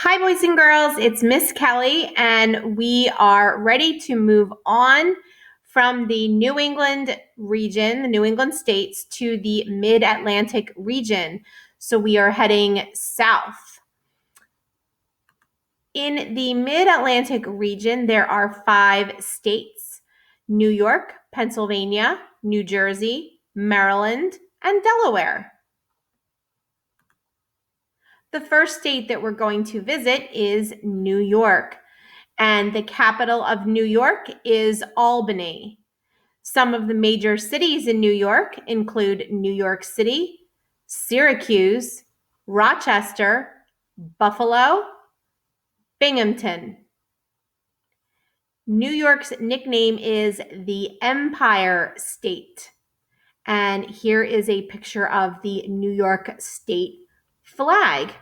Hi, boys and girls. It's Miss Kelly, and we are ready to move on from the New England region, the New England states, to the Mid-Atlantic region. So we are heading south. In the Mid-Atlantic region, there are 5 states: New York, Pennsylvania, New Jersey, Maryland, and Delaware. The first state that we're going to visit is New York. And the capital of New York is Albany. Some of the major cities in New York include New York City, Syracuse, Rochester, Buffalo, Binghamton. New York's nickname is the Empire State. And here is a picture of the New York State flag.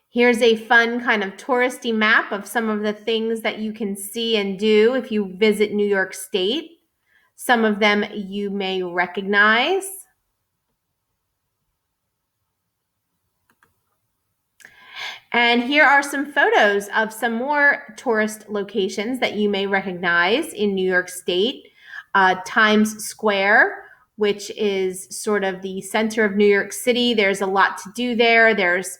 Here's a fun kind of touristy map of some of the things that you can see and do if you visit New York State. Some of them you may recognize. And here are some photos of some more tourist locations that you may recognize in New York State. Times Square, which is sort of the center of New York City. There's a lot to do there. There's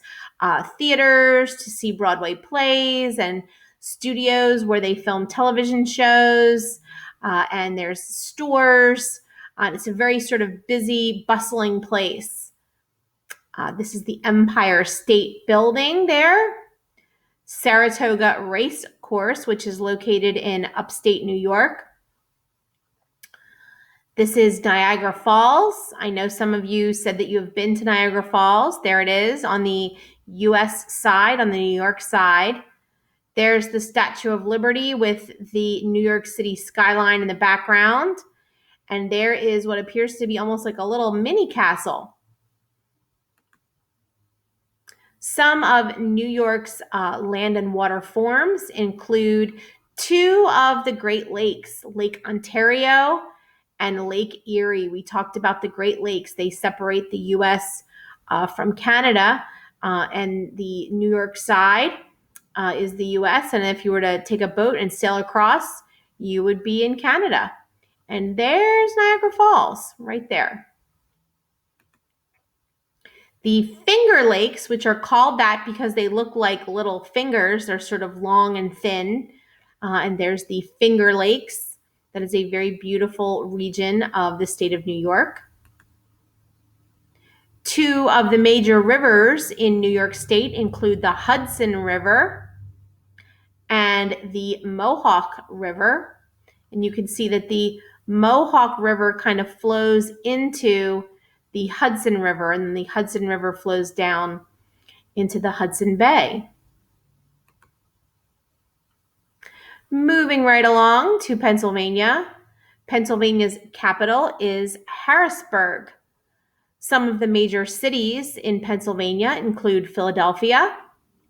theaters to see Broadway plays and studios where they film television shows. And there's stores. It's a very sort of busy, bustling place. This is the Empire State Building there. Saratoga Race Course, which is located in upstate New York. This is Niagara Falls. I know some of you said that you have been to Niagara Falls. There it is on the US side, on the New York side. There's the Statue of Liberty with the New York City skyline in the background. And there is what appears to be almost like a little mini castle. Some of New York's land and water forms include 2 of the Great Lakes, Lake Ontario and Lake Erie. We talked about the Great Lakes. They separate the U.S. From Canada, and the New York side is the U.S. And if you were to take a boat and sail across, you would be in Canada. And there's Niagara Falls right there. The Finger Lakes, which are called that because they look like little fingers, they're sort of long and thin. And there's the Finger Lakes. That is a very beautiful region of the state of New York. 2 of the major rivers in New York State include the Hudson River and the Mohawk River. And you can see that the Mohawk River kind of flows into the Hudson River, and then the Hudson River flows down into the Hudson Bay. Moving right along to Pennsylvania. Pennsylvania's capital is Harrisburg. Some of the major cities in Pennsylvania include Philadelphia,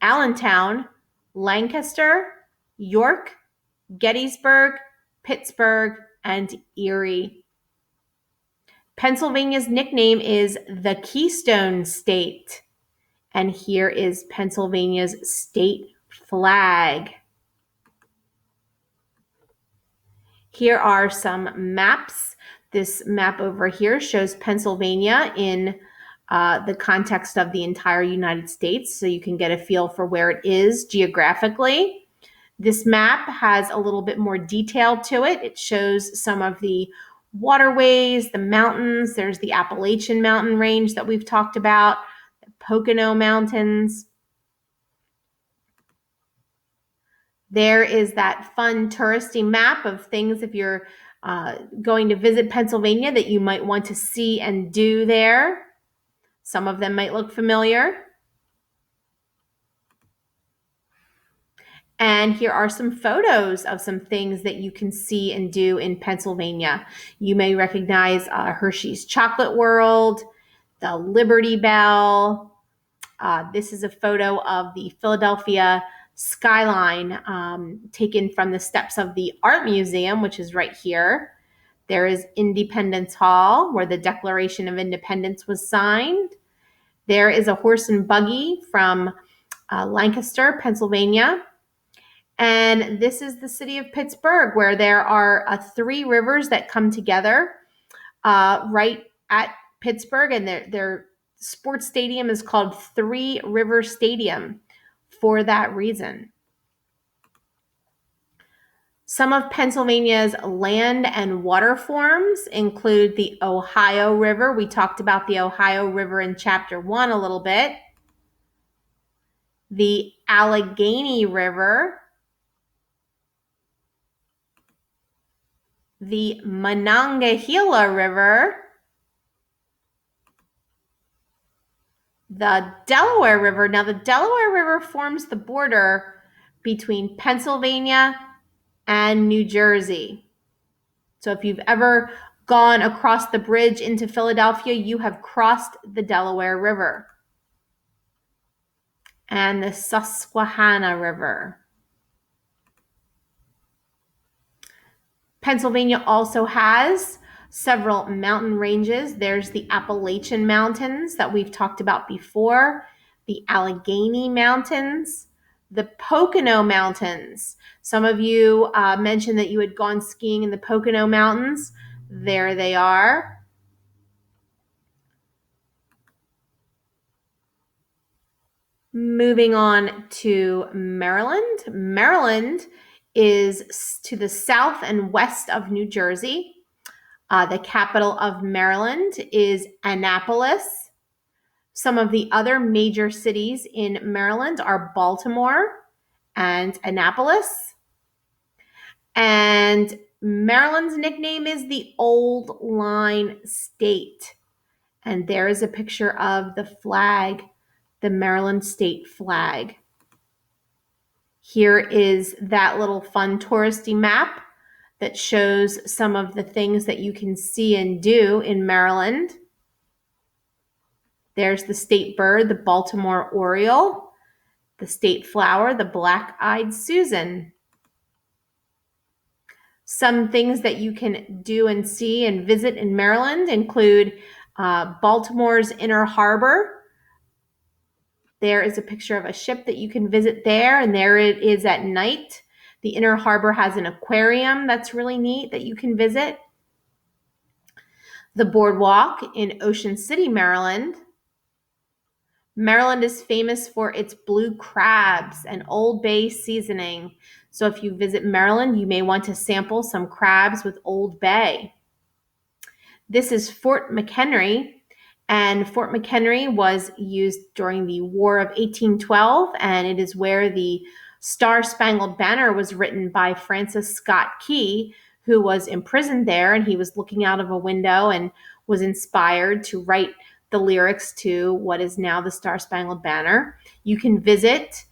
Allentown, Lancaster, York, Gettysburg, Pittsburgh, and Erie. Pennsylvania's nickname is the Keystone State. And here is Pennsylvania's state flag. Here are some maps. This map over here shows Pennsylvania in the context of the entire United States, so you can get a feel for where it is geographically. This map has a little bit more detail to it. It shows some of the waterways, the mountains. There's the Appalachian Mountain Range that we've talked about, the Pocono Mountains. There is that fun touristy map of things if you're going to visit Pennsylvania that you might want to see and do there. Some of them might look familiar. And here are some photos of some things that you can see and do in Pennsylvania. You may recognize Hershey's Chocolate World, the Liberty Bell. This is a photo of the Philadelphia skyline taken from the steps of the Art Museum, which is right here. There is Independence Hall, where the Declaration of Independence was signed. There is a horse and buggy from Lancaster, Pennsylvania. And this is the city of Pittsburgh, where there are 3 rivers that come together right at Pittsburgh, and their sports stadium is called Three River Stadium for that reason. Some of Pennsylvania's land and water forms include the Ohio River. We talked about the Ohio River in Chapter 1 a little bit. The Allegheny River, the Monongahela River, the Delaware River. Now, the Delaware River forms the border between Pennsylvania and New Jersey. So if you've ever gone across the bridge into Philadelphia, you have crossed the Delaware River. And the Susquehanna River. Pennsylvania also has several mountain ranges. There's the Appalachian Mountains that we've talked about before, the Allegheny Mountains, the Pocono Mountains. Some of you mentioned that you had gone skiing in the Pocono Mountains. There they are. Moving on to Maryland. Maryland is to the south and west of New Jersey. The capital of Maryland is Annapolis. Some of the other major cities in Maryland are Baltimore and Annapolis. And Maryland's nickname is the Old Line State. And there is a picture of the flag, the Maryland state flag. Here is that little fun touristy map that shows some of the things that you can see and do in Maryland. There's the state bird, the Baltimore Oriole, the state flower, the black-eyed Susan. Some things that you can do and see and visit in Maryland include Baltimore's Inner Harbor. There is a picture of a ship that you can visit there, and there it is at night. The Inner Harbor has an aquarium that's really neat that you can visit. The boardwalk in Ocean City, Maryland. Maryland is famous for its blue crabs and Old Bay seasoning. So if you visit Maryland, you may want to sample some crabs with Old Bay. This is Fort McHenry, and Fort McHenry was used during the War of 1812, and it is where the Star-Spangled Banner was written by Francis Scott Key, who was imprisoned there, and he was looking out of a window and was inspired to write the lyrics to what is now the Star-Spangled Banner. You can visit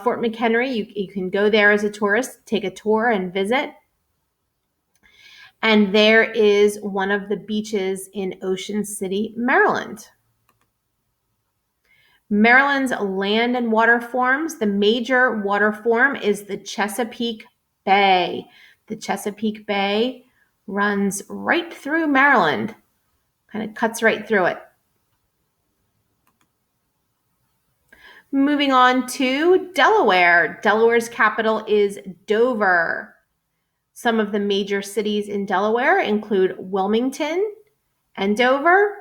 Fort McHenry. You can go there as a tourist, take a tour and visit. And there is one of the beaches in Ocean City, Maryland. Maryland's land and water forms. The major water form is the Chesapeake Bay. The Chesapeake Bay runs right through Maryland, kind of cuts right through it. Moving on to Delaware. Delaware's capital is Dover. Some of the major cities in Delaware include Wilmington and Dover.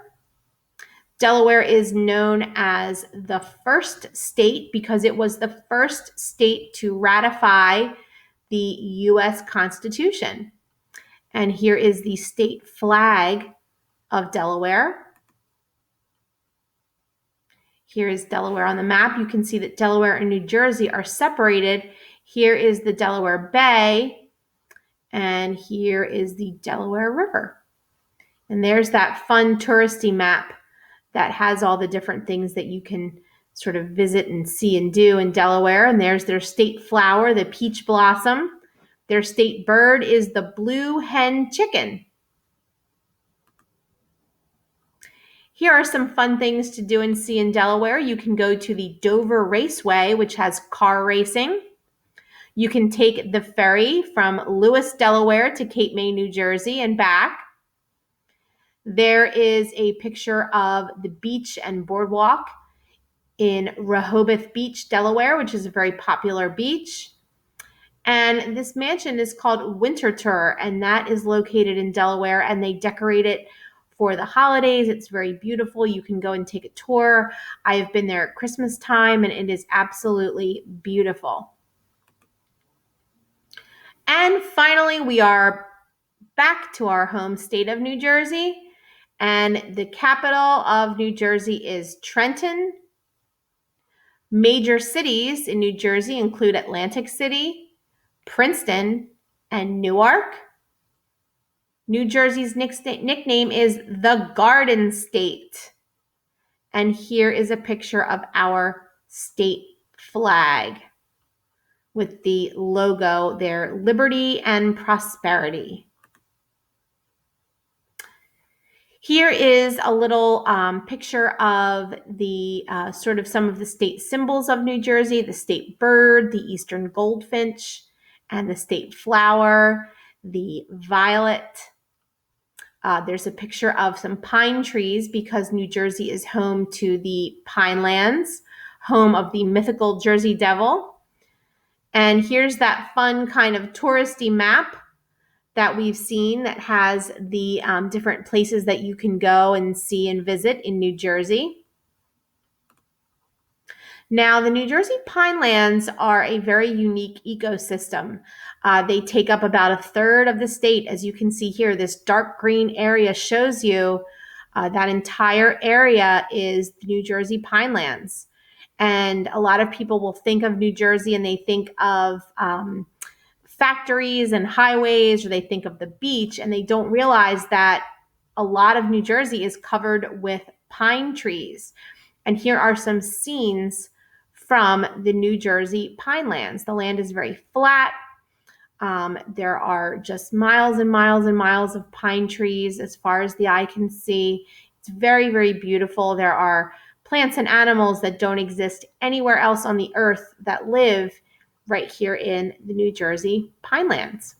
Delaware is known as the first state because it was the first state to ratify the U.S. Constitution. And here is the state flag of Delaware. Here is Delaware on the map. You can see that Delaware and New Jersey are separated. Here is the Delaware Bay, and here is the Delaware River. And there's that fun touristy map that has all the different things that you can sort of visit and see and do in Delaware. And there's their state flower, the peach blossom. Their state bird is the blue hen chicken. Here are some fun things to do and see in Delaware. You can go to the Dover Raceway, which has car racing. You can take the ferry from Lewis, Delaware to Cape May, New Jersey and back. There is a picture of the beach and boardwalk in Rehoboth Beach, Delaware, which is a very popular beach. And this mansion is called Winterthur, and that is located in Delaware, and they decorate it for the holidays. It's very beautiful. You can go and take a tour. I have been there at Christmas time, and it is absolutely beautiful. And finally, we are back to our home state of New Jersey, and the capital of New Jersey is Trenton. Major cities in New Jersey include Atlantic City, Princeton, and Newark. New Jersey's nickname is the Garden State. And here is a picture of our state flag with the logo there, liberty and prosperity. Here is a little picture of the sort of some of the state symbols of New Jersey, the state bird, the eastern goldfinch, and the state flower, the violet. There's a picture of some pine trees because New Jersey is home to the Pinelands, home of the mythical Jersey Devil. And here's that fun kind of touristy map that we've seen that has the different places that you can go and see and visit in New Jersey. Now, the New Jersey Pinelands are a very unique ecosystem. They take up about a third of the state. As you can see here, this dark green area shows you that entire area is the New Jersey Pinelands. And a lot of people will think of New Jersey and they think of factories and highways, or they think of the beach, and they don't realize that a lot of New Jersey is covered with pine trees. And here are some scenes from the New Jersey Pinelands. The land is very flat. There are just miles and miles and miles of pine trees as far as the eye can see. It's very, very beautiful. There are plants and animals that don't exist anywhere else on the earth that live right here in the New Jersey Pinelands.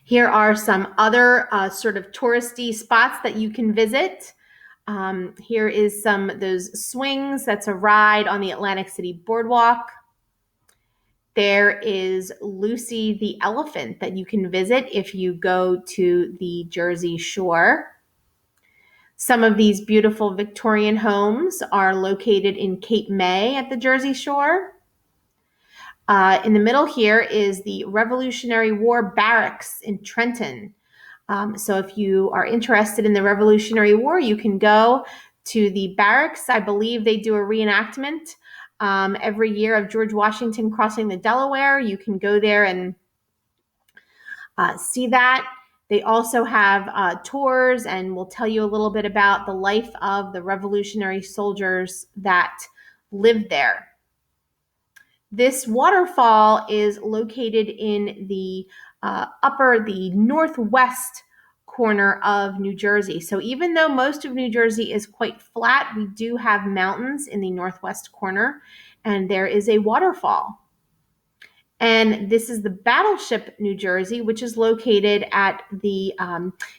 Here are some other sort of touristy spots that you can visit. Here is some of those swings. That's a ride on the Atlantic City Boardwalk. There is Lucy the Elephant that you can visit if you go to the Jersey Shore. Some of these beautiful Victorian homes are located in Cape May at the Jersey Shore. In the middle here is the Revolutionary War Barracks in Trenton. So if you are interested in the Revolutionary War, you can go to the barracks. I believe they do a reenactment every year of George Washington crossing the Delaware. You can go there and see that. They also have tours and will tell you a little bit about the life of the Revolutionary soldiers that lived there. This waterfall is located in the the northwest corner of New Jersey. So even though most of New Jersey is quite flat, we do have mountains in the northwest corner, and there is a waterfall. And this is the Battleship, New Jersey, which is located at the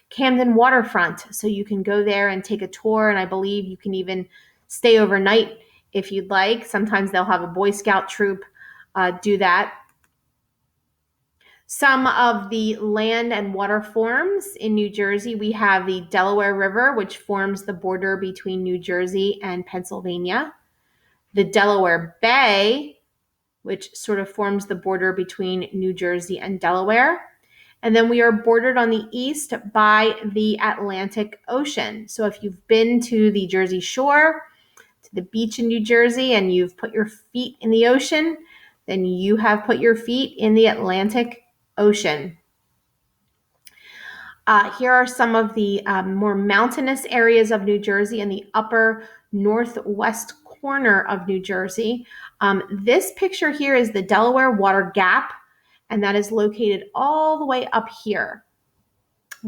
Camden waterfront. So you can go there and take a tour, and I believe you can even stay overnight if you'd like. Sometimes they'll have a Boy Scout troop do that. Some of the land and water forms in New Jersey, we have the Delaware River, which forms the border between New Jersey and Pennsylvania. The Delaware Bay, which sort of forms the border between New Jersey and Delaware. And then we are bordered on the east by the Atlantic Ocean. So if you've been to the Jersey Shore, to the beach in New Jersey, and you've put your feet in the ocean, then you have put your feet in the Atlantic Ocean. Here are some of the more mountainous areas of New Jersey in the upper northwest corner of New Jersey. This picture here is the Delaware Water Gap, and that is located all the way up here.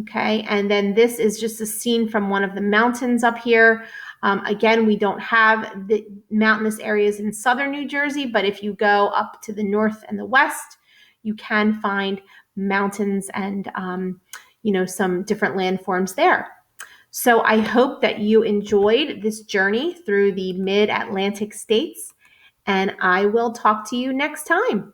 Okay, and then this is just a scene from one of the mountains up here. Again, we don't have the mountainous areas in southern New Jersey, but if you go up to the north and the west, you can find mountains and some different landforms there. So I hope that you enjoyed this journey through the mid-Atlantic states, and I will talk to you next time.